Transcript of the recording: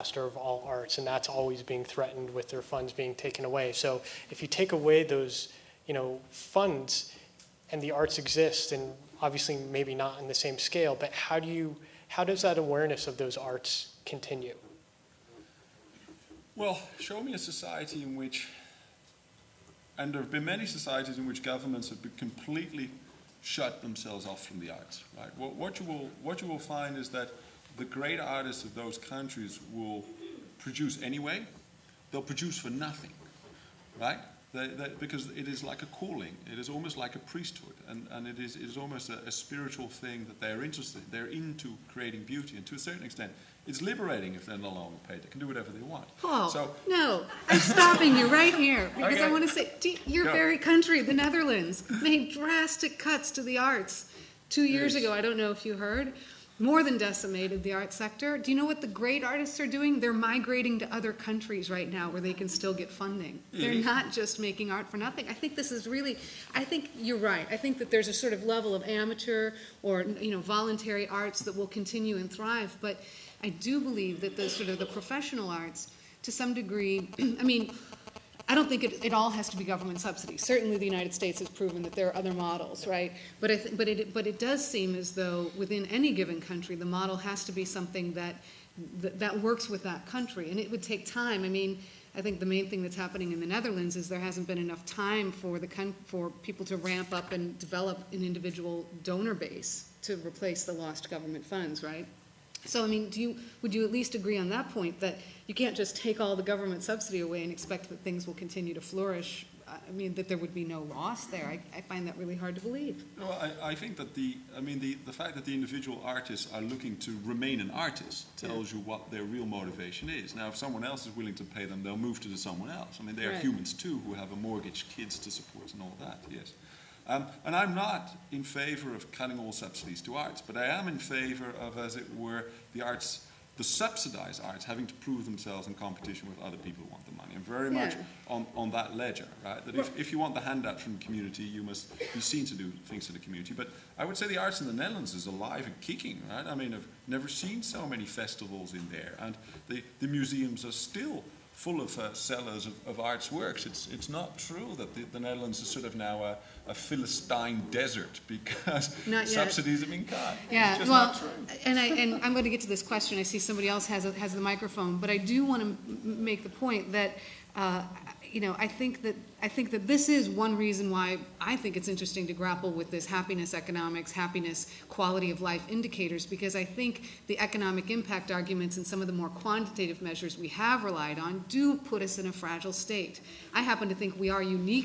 master of all arts, and that's always being threatened with their funds being taken away. So if you take away those, funds, and the arts exist, and obviously maybe not on the same scale, but how does that awareness of those arts continue? Well, show me a society in which, and there have been many societies in which governments have been completely shut themselves off from the arts, right? What you will find is that the great artists of those countries will produce anyway. They'll produce for nothing, right? Because it is like a calling. It is almost like a priesthood, and it is almost a spiritual thing that they're interested in. They're into creating beauty, and to a certain extent, it's liberating if they're no longer paid. They can do whatever they want. Paul, so, no, I'm stopping you right here because Okay. I want to say, your very country, the Netherlands, made drastic cuts to the arts 2 years Yes. ago. I don't know if you heard. More than decimated the art sector. Do you know what the great artists are doing? They're migrating to other countries right now where they can still get funding. They're not just making art for nothing. I think this is really, I think you're right. I think that there's a sort of level of amateur or voluntary arts that will continue and thrive. But I do believe that the sort of the professional arts, to some degree, I mean, I don't think it all has to be government subsidy. Certainly the United States has proven that there are other models, right? But it does seem as though within any given country, the model has to be something that works with that country. And it would take time. I mean, I think the main thing that's happening in the Netherlands is there hasn't been enough time for people to ramp up and develop an individual donor base to replace the lost government funds, right? So, I mean, would you at least agree on that point that you can't just take all the government subsidy away and expect that things will continue to flourish? I mean, that there would be no loss there. I find that really hard to believe. No, I think that the fact that the individual artists are looking to remain an artist tells you what their real motivation is. Now, if someone else is willing to pay them, they'll move to someone else. I mean, they are humans too who have a mortgage, kids to support and all that, yes. And I'm not in favor of cutting all subsidies to arts, but I am in favor of, as it were, the subsidized arts having to prove themselves in competition with other people who want the money. I'm very much on that ledger, right? That if you want the handout from the community, you must be seen to do things to the community. But I would say the arts in the Netherlands is alive and kicking, right? I mean, I've never seen so many festivals in there, and the museums are still full of sellers of arts works. It's not true that the Netherlands is sort of now a Philistine desert because subsidies have been cut. Yeah, it's just well, not true. and I'm going to get to this question. I see somebody else has the microphone, but I do want to make the point that I think that this is one reason why I think it's interesting to grapple with this happiness economics, happiness quality of life indicators, because I think the economic impact arguments and some of the more quantitative measures we have relied on do put us in a fragile state. I happen to think we are uniquely